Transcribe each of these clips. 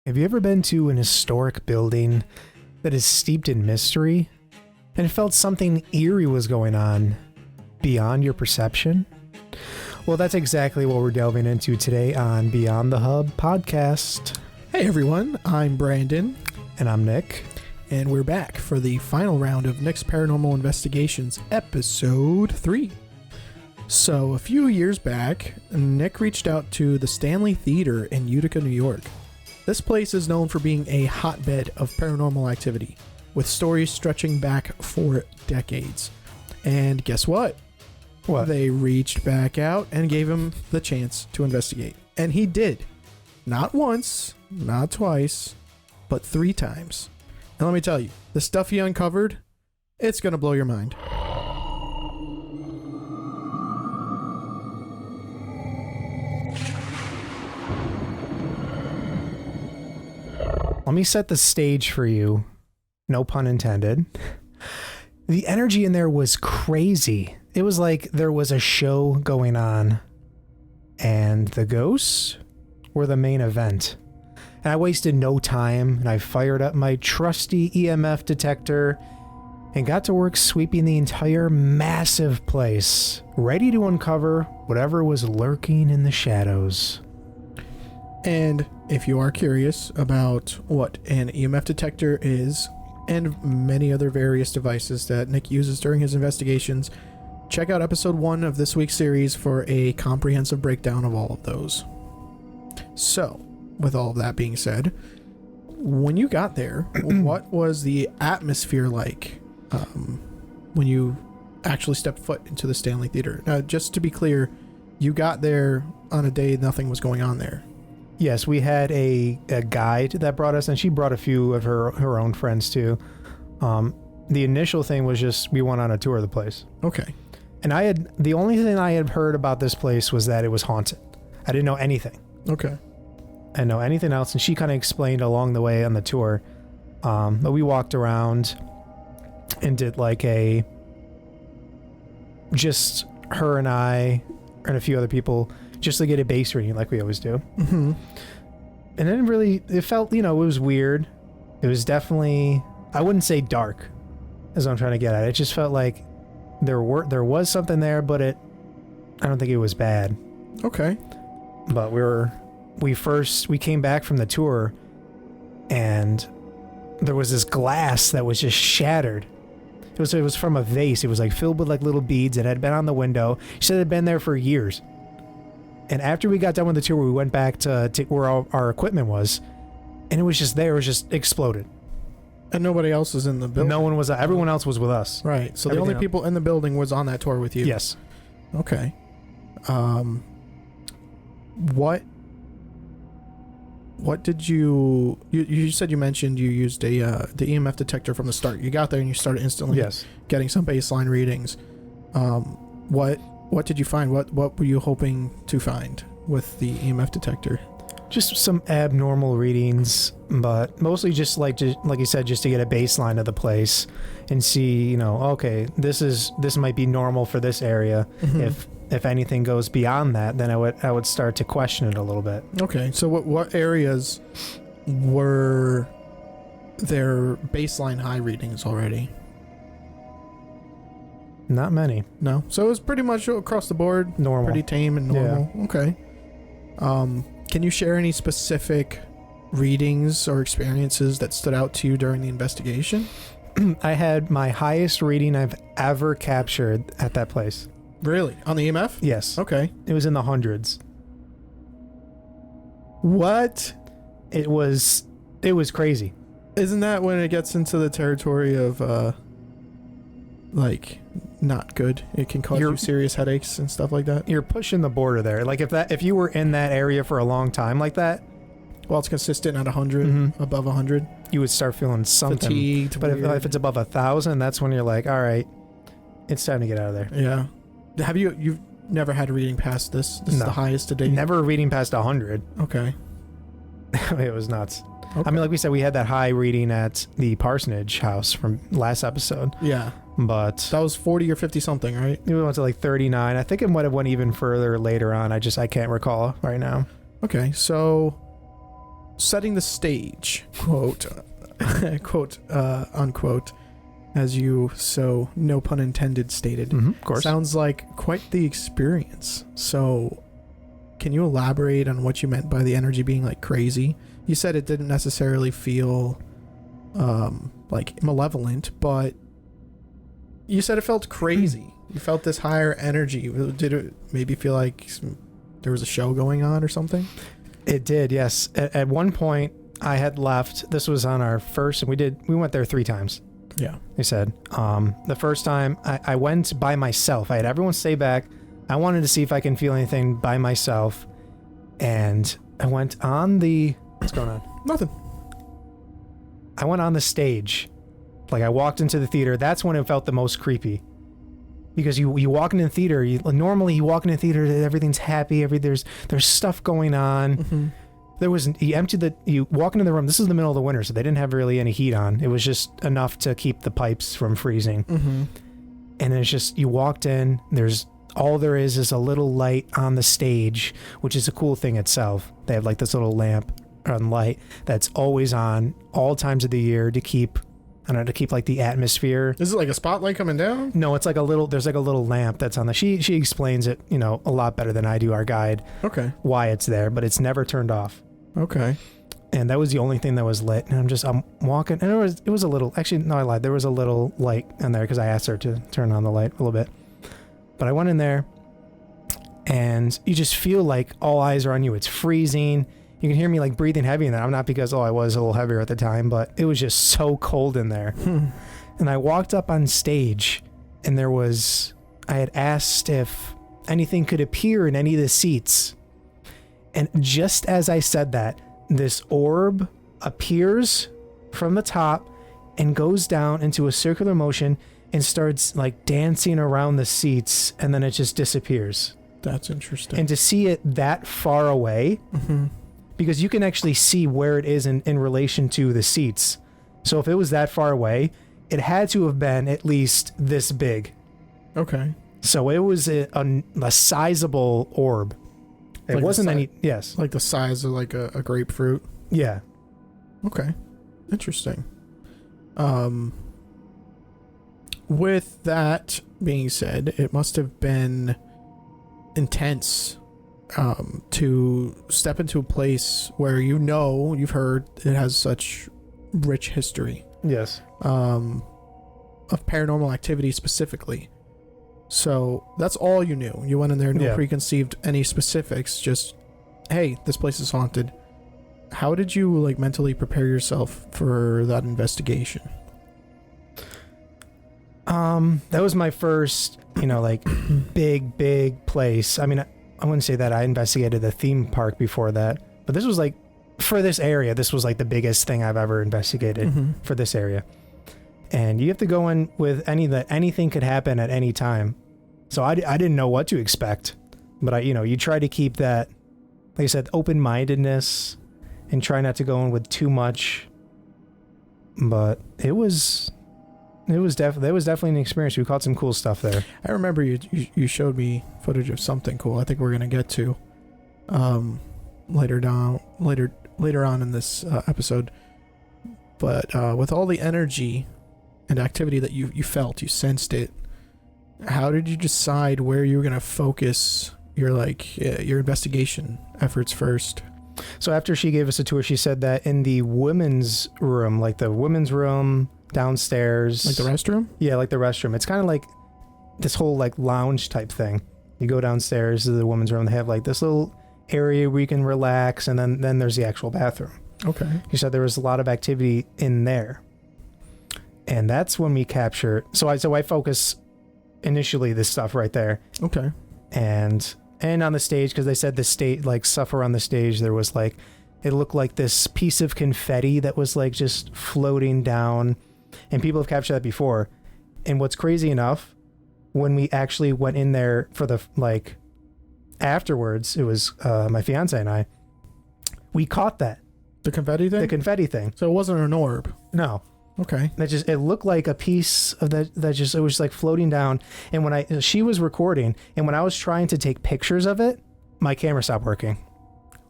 Have you ever been to an historic building that is steeped in mystery and felt something eerie was going on beyond your perception? Well, that's exactly what we're delving into today on Beyond the Hub podcast. Hey everyone, I'm Brandon. And I'm Nick. And we're back for the final round of Nick's Paranormal Investigations, Episode 3. So, a few years back, Nick reached out to the Stanley Theater in Utica, New York. This place is known for being a hotbed of paranormal activity, with stories stretching back for decades. And guess what? What? They reached back out and gave him the chance to investigate. And he did. Not once, not twice, but 3 times. And let me tell you, the stuff he uncovered, it's going to blow your mind. Let me set the stage for you. No pun intended. The energy in there was crazy. It was like there was a show going on, and the ghosts were the main event. And I wasted no time, and I fired up my trusty EMF detector and got to work sweeping the entire massive place, ready to uncover whatever was lurking in the shadows. And if you are curious about what an EMF detector is, and many other various devices that Nick uses during his investigations, check out episode 1 of this week's series for a comprehensive breakdown of all of those. So, with all of that being said, when you got there, what was the atmosphere like when you actually stepped foot into the Stanley Theater? Now, just to be clear, you got there on a day nothing was going on there. Yes, we had a guide that brought us, and she brought a few of her own friends too. The initial thing was just we went on a tour of the place. Okay. And the only thing I had heard about this place was that it was haunted. I didn't know anything. Okay. I didn't know anything else, and she kind of explained along the way on the tour. But we walked around and did like just her and I and a few other people just to get a base reading like we always do. Mm-hmm. And then it felt, it was weird. It was definitely, I wouldn't say dark, is what I'm trying to get at. It just felt like there was something there, but I don't think it was bad. Okay. But we came back from the tour, and there was this glass that was just shattered. It was from a vase. It was like filled with like little beads. It had been on the window. She said it had been there for years. And after we got done with the tour, we went back to where our equipment was, and it was just there. It was just exploded. And nobody else was in the building? No one was. Everyone else was with us. Right. So the only people in the building was on that tour with you? Yes. Okay. What did you said you mentioned you used the EMF detector from the start. You got there and you started instantly getting some baseline readings. What did you find? What were you hoping to find with the EMF detector? Just some abnormal readings, but mostly just like you said, just to get a baseline of the place and see, okay, this might be normal for this area. Mm-hmm. If anything goes beyond that, then I would start to question it a little bit. Okay, so what areas were their baseline high readings already? Not many. No. So it was pretty much across the board. Normal. Pretty tame and normal. Yeah. Okay. Can you share any specific readings or experiences that stood out to you during the investigation? I had my highest reading I've ever captured at that place. Really? On the EMF? Yes. Okay. It was in the hundreds. What? It was crazy. Isn't that when it gets into the territory of not good? It can cause you serious headaches and stuff like that. You're pushing the border there. Like if you were in that area for a long time like that, well, it's consistent at 100, mm-hmm. above 100, you would start feeling something. Fatigued, but if it's above 1,000, that's when you're like, all right, it's time to get out of there. Yeah. Have you've never had a reading past this? This is the highest to date? Never a reading past 100. Okay. It was nuts. Okay. I mean, like we said, we had that high reading at the parsonage house from last episode. Yeah. But that was 40 or 50 something, right? We went to like 39. I think it might have went even further later on. I can't recall right now. Okay, so setting the stage, quote, quote, unquote, as you so, no pun intended, stated. Of course. Sounds like quite the experience. So, can you elaborate on what you meant by the energy being like crazy? You said it didn't necessarily feel like malevolent, but you said it felt crazy. You felt this higher energy. Did it maybe feel like there was a show going on or something? It did, yes. At one point, I had left. This was on our first, and we went there 3 times. Yeah. They said. The first time, I went by myself. I had everyone stay back. I wanted to see if I can feel anything by myself. And I went on the... What's going on? Nothing. I went on the stage. Like, I walked into the theater. That's when it felt the most creepy. Because you walk into the theater, normally you walk into the theater, everything's happy, there's stuff going on. Mm-hmm. You walk into the room, this is the middle of the winter, so they didn't have really any heat on. It was just enough to keep the pipes from freezing. Mm-hmm. And it's just, you walked in, all there is a little light on the stage, which is a cool thing itself. They have like this little lamp on light that's always on all times of the year to keep like the atmosphere. Is it like a spotlight coming down? No, it's like there's like a little lamp that's on the... She explains it, a lot better than I do, our guide. Okay. Why it's there, but it's never turned off. Okay. And that was the only thing that was lit. And I'm walking, and it was a little... Actually, no, I lied. There was a little light in there because I asked her to turn on the light a little bit. But I went in there, and you just feel like all eyes are on you. It's freezing. You can hear me like breathing heavy in there. I'm not because, I was a little heavier at the time, but it was just so cold in there. And I walked up on stage, and I had asked if anything could appear in any of the seats. And just as I said that, this orb appears from the top and goes down into a circular motion and starts like dancing around the seats, and then it just disappears. That's interesting. And to see it that far away, because you can actually see where it is in relation to the seats. So if it was that far away, it had to have been at least this big. Okay. So it was a sizable orb. It Like wasn't any... Yes. Like the size of like a grapefruit. Yeah. Okay. Interesting. With that being said, it must have been intense to step into a place where you've heard it has such rich history. Yes. Of paranormal activity specifically. So that's all you knew. You went in there, no preconceived any specifics, just, hey, this place is haunted. How did you like mentally prepare yourself for that investigation? That was my first, like big place. I mean, I wouldn't say that I investigated the theme park before that, but this was like, for this area, this was like the biggest thing I've ever investigated for this area. And you have to go in with anything could happen at any time. So I didn't know what to expect, but you try to keep that, like I said, open-mindedness and try not to go in with too much. But it was definitely an experience. We caught some cool stuff there. I remember you showed me footage of something cool. I think we're gonna get to later on in this episode. But with all the energy and activity that you felt, you sensed it. How did you decide where you were gonna focus your investigation efforts first? So after she gave us a tour, she said that in the women's room, like the women's room downstairs, like the restroom? Yeah, like the restroom. It's kind of like this whole like lounge type thing. You go downstairs to the women's room. They have like this little area where you can relax, and then there's the actual bathroom. Okay. She said there was a lot of activity in there, and that's when we capture. So I focus initially this stuff right there. Okay. And on the stage, because they said the stage, like stuff around the stage, there was like, it looked like this piece of confetti that was like just floating down, and people have captured that before. And what's crazy enough, when we actually went in there for the like afterwards, it was my fiance and I, we caught that. The confetti thing? The confetti thing. So it wasn't an orb? No. Okay. It looked like a piece of that it was like floating down. And she was recording, and when I was trying to take pictures of it, my camera stopped working.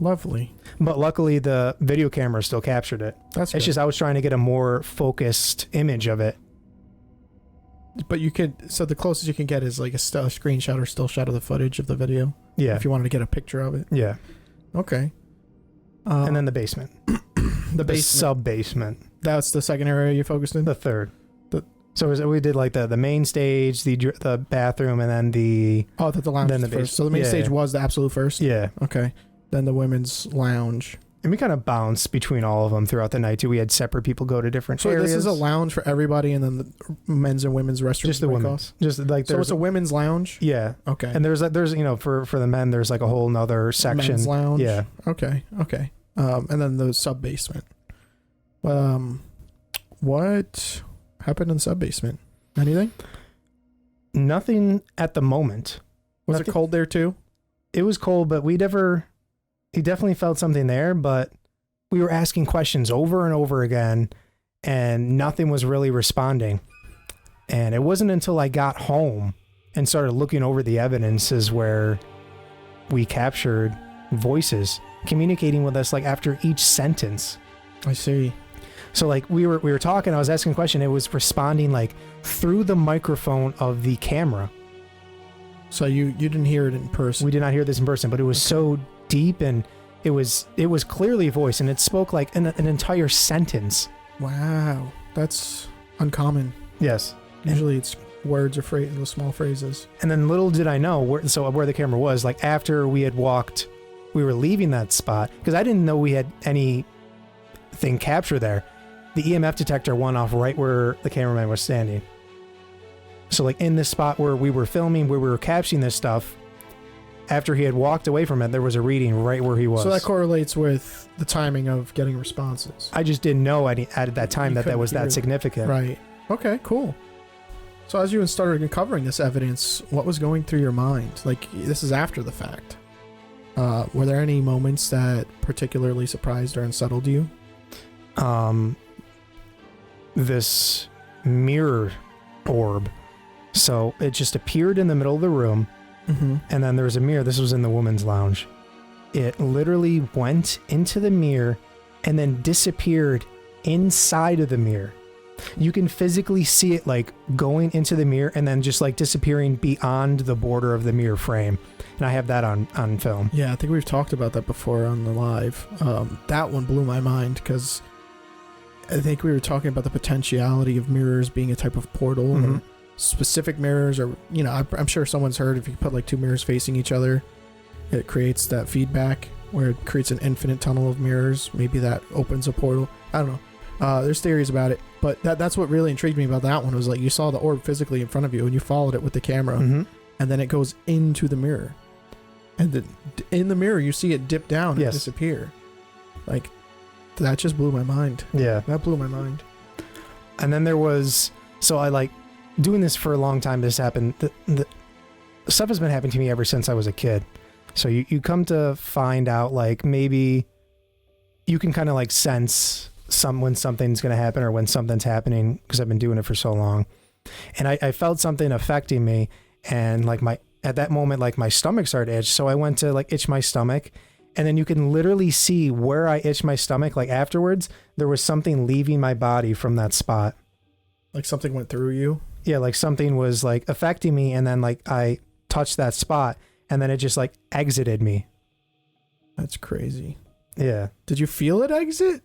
Lovely. But luckily, the video camera still captured it. That's It's good. just I was trying to get a more focused image of it. But you could, so the closest you can get is like a screenshot or still shot of the footage of the video. Yeah. If you wanted to get a picture of it. Yeah. Okay. And then the basement. the basement. Sub-basement. That's the second area you focused in? The third. So we did like the main stage, the bathroom, and then the... Oh, that the lounge then was the first. So the main stage was the absolute first? Yeah. Okay. Then the women's lounge. And we kind of bounced between all of them throughout the night, too. We had separate people go to different So areas. this is a lounge for everybody, and then the men's and women's restrooms. Just the women's. Just like so it's a women's lounge? Yeah. Okay. And there's for the men, there's like a whole nother section. Men's lounge? Yeah. Okay. And then the sub-basement. What happened in the sub-basement? Anything? Nothing at the moment. Was it cold there too? It was cold, but he definitely felt something there, but we were asking questions over and over again, and nothing was really responding. And it wasn't until I got home and started looking over the evidences where we captured voices communicating with us like after each sentence. I see. So like we were talking, I was asking a question, it was responding like through the microphone of the camera. So you didn't hear it in person? We did not hear this in person, but it was so deep, and it was clearly a voice, and it spoke like an entire sentence. Wow, that's uncommon. Yes. Usually it's words or little small phrases. And then little did I know where the camera was, like after we had walked, we were leaving that spot, because I didn't know we had anything captured there. The EMF detector went off right where the cameraman was standing. So like in this spot where we were filming, where we were capturing this stuff, after he had walked away from it, there was a reading right where he was. So that correlates with the timing of getting responses. I just didn't know at that time that was that significant. Right. Okay, cool. So as you started uncovering this evidence, what was going through your mind? Like, this is after the fact. Were there any moments that particularly surprised or unsettled you? This mirror orb. So it just appeared in the middle of the room, and then there was a mirror. This was in the women's lounge. It literally went into the mirror and then disappeared inside of the mirror. You can physically see it like going into the mirror and then just like disappearing beyond the border of the mirror frame. And I have that on film. Yeah, I think we've talked about that before on the live. That one blew my mind because I think we were talking about the potentiality of mirrors being a type of portal, or specific mirrors, or, I'm sure someone's heard if you put like two mirrors facing each other, it creates that feedback where it creates an infinite tunnel of mirrors. Maybe that opens a portal. I don't know. There's theories about it, but that's what really intrigued me about that one, was like you saw the orb physically in front of you and you followed it with the camera, and then it goes into the mirror, and then in the mirror you see it dip down and disappear. Like, that just blew my mind. Yeah, that blew my mind. And then there was, so I like doing this for a long time. This happened. The stuff has been happening to me ever since I was a kid. So you come to find out, like, maybe you can kind of like sense when something's going to happen or when something's happening, because I've been doing it for so long. And I felt something affecting me, and like at that moment, like my stomach started to itch. So I went to like itch my stomach, and then you can literally see where I itched my stomach. Like afterwards, there was something leaving my body from that spot. Like something went through you? Yeah, like something was like affecting me, and then like I touched that spot, and then it just like exited me. That's crazy. Yeah. Did you feel it exit?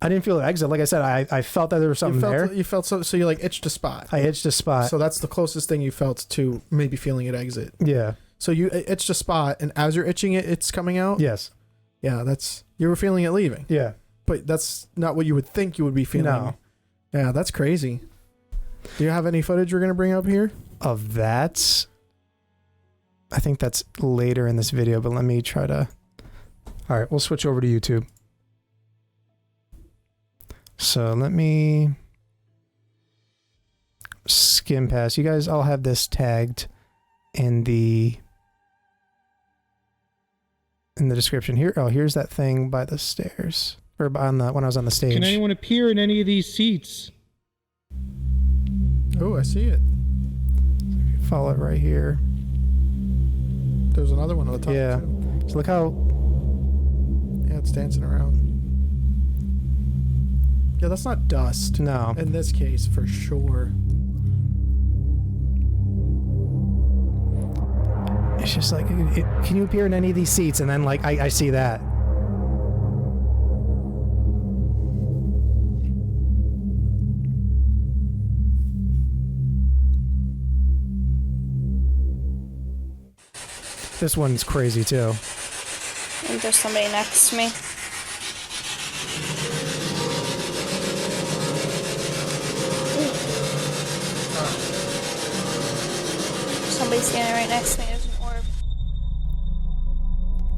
I didn't feel it exit. Like I said, I felt that there was something there. You felt so you like itched a spot. I itched a spot. So that's the closest thing you felt to maybe feeling it exit. Yeah. So you itched a spot, and as you're itching it, it's coming out? Yes. Yeah, you were feeling it leaving. Yeah. But that's not what you would think you would be feeling. No. Yeah, that's crazy. Do you have any footage we're going to bring up here? Of that? I think that's later in this video, but let me try to... All right, we'll switch over to YouTube. So let me skim past. You guys all have this tagged in the description here. Oh, here's that thing by the stairs, or when I was on the stage. Can anyone appear in any of these seats? Oh, I see it. Follow it right here. There's another one on the top. Yeah. Too. So look how Yeah, it's dancing around. Yeah, that's not dust. No. In this case, for sure. It's just like, can you appear in any of these seats? And then, like, I see that. This one's crazy, too. I think there's somebody next to me. Somebody's standing right next to me. There's an orb.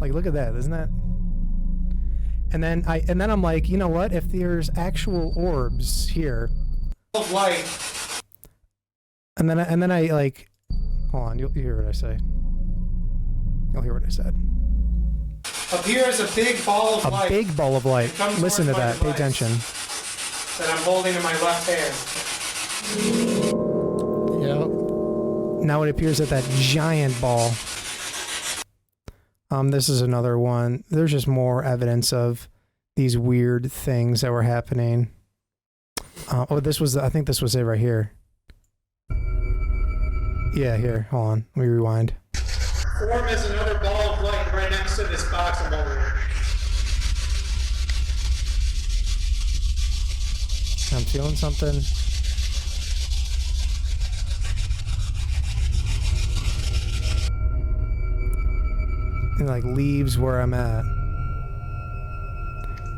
Like, look at that, isn't that? And then I'm like, you know what? If there's actual orbs here, of light. and then I like, hold on, you'll hear what I say. You'll hear what I said. Appears a big ball of light. A big ball of light. Comes Listen to towards my that. Pay device attention. that I'm holding in my left hand. Yep. Now it appears that that giant ball. This is another one. There's just more evidence of these weird things that were happening. Oh, this was, I think this was it right here. Yeah, here. Hold on. Let me rewind. Form is another ball of light right next to this box I'm holding. I'm feeling something. And like leaves where I'm at.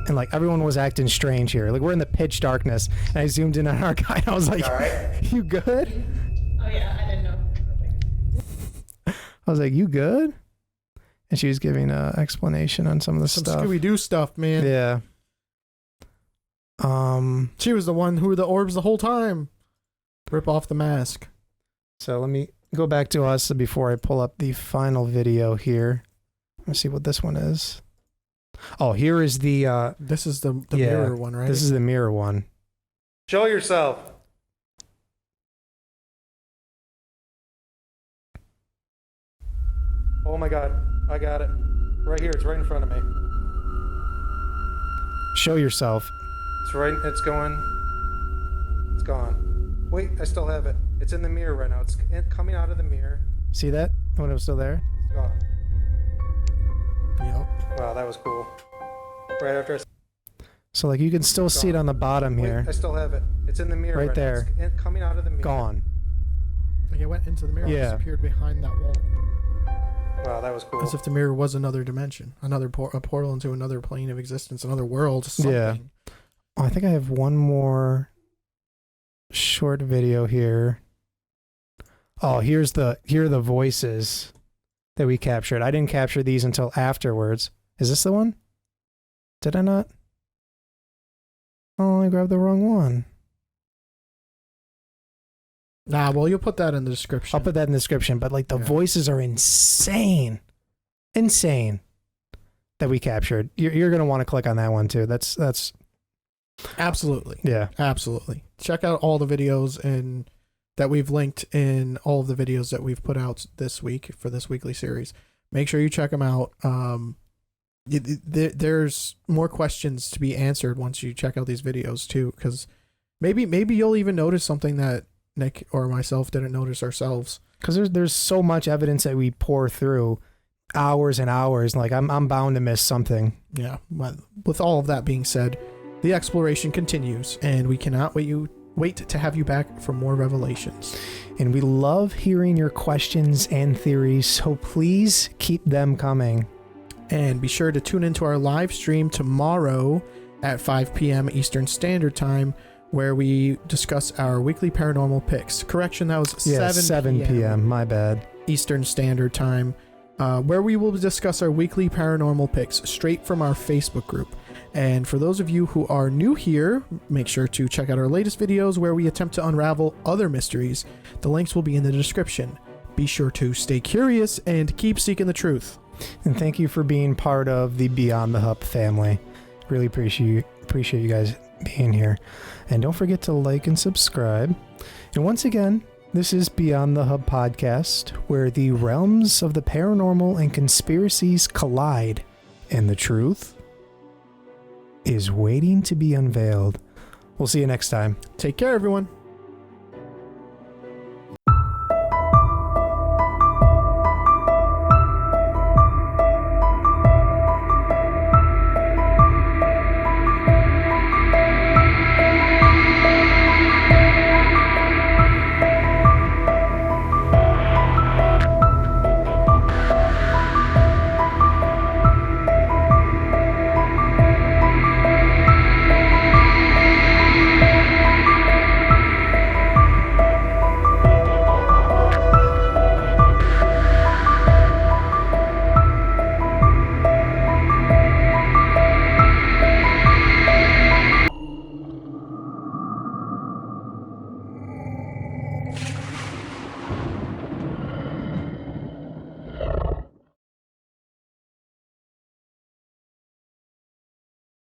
And like everyone was acting strange here. Like we're in the pitch darkness. And I zoomed in on our guy and I was like, All right. You good? Oh yeah, I didn't know. I was like, you good? And she was giving an explanation on some of the Some stuff. Scooby-Doo stuff, man. Yeah. She was the one who were the orbs the whole time. Rip off the mask. So let me go back to us before I pull up the final video here. Let's see what this one is. Oh, here is the This is the yeah, mirror one, right? This is the mirror one. Show yourself. Oh my God, I got it. Right here, it's right in front of me. Show yourself. It's right, it's going. It's gone. Wait, I still have it. It's in the mirror right now. It's coming out of the mirror. See that? When it was still there? It's gone. Yep. Wow, that was cool. Right after I... So like you can still see it on the bottom Wait, here. I still have it. It's in the mirror Right right there. now. It's coming out of the mirror. Gone. Like it went into the mirror Yeah. and disappeared behind that wall. Wow, that was cool. As if the mirror was another dimension. A portal into another plane of existence, another world, something. Yeah. Oh, I think I have one more short video here. Oh, here are the voices that we captured. I didn't capture these until afterwards. Is this the one? Did I not? Oh, I grabbed the wrong one. Nah, well, you'll put that in the description. I'll put that in the description, but like the Yeah. voices are insane. Insane that we captured. You're going to want to click on that one too. That's Absolutely. yeah. Absolutely. Check out all the videos and that we've linked in all of the videos that we've put out this week for this weekly series. Make sure you check them out. There's more questions to be answered once you check out these videos too, because maybe you'll even notice something that Nick or myself didn't notice ourselves. Because there's so much evidence that we pour through hours and hours. Like I'm bound to miss something. Yeah. But with all of that being said, the exploration continues, and we cannot wait to have you back for more revelations. And we love hearing your questions and theories, so please keep them coming. And be sure to tune into our live stream tomorrow at 5 p.m. Eastern Standard Time, where we discuss our weekly paranormal picks. Correction, that was 7 p.m. My bad. Eastern Standard Time, where we will discuss our weekly paranormal picks straight from our Facebook group. And for those of you who are new here, make sure to check out our latest videos where we attempt to unravel other mysteries. The links will be in the description. Be sure to stay curious and keep seeking the truth. And thank you for being part of the Beyond the Hub family. Really appreciate you guys being here. And don't forget to like and subscribe. And once again, this is Beyond the Hub podcast, where the realms of the paranormal and conspiracies collide, and the truth is waiting to be unveiled. We'll see you next time. Take care, everyone.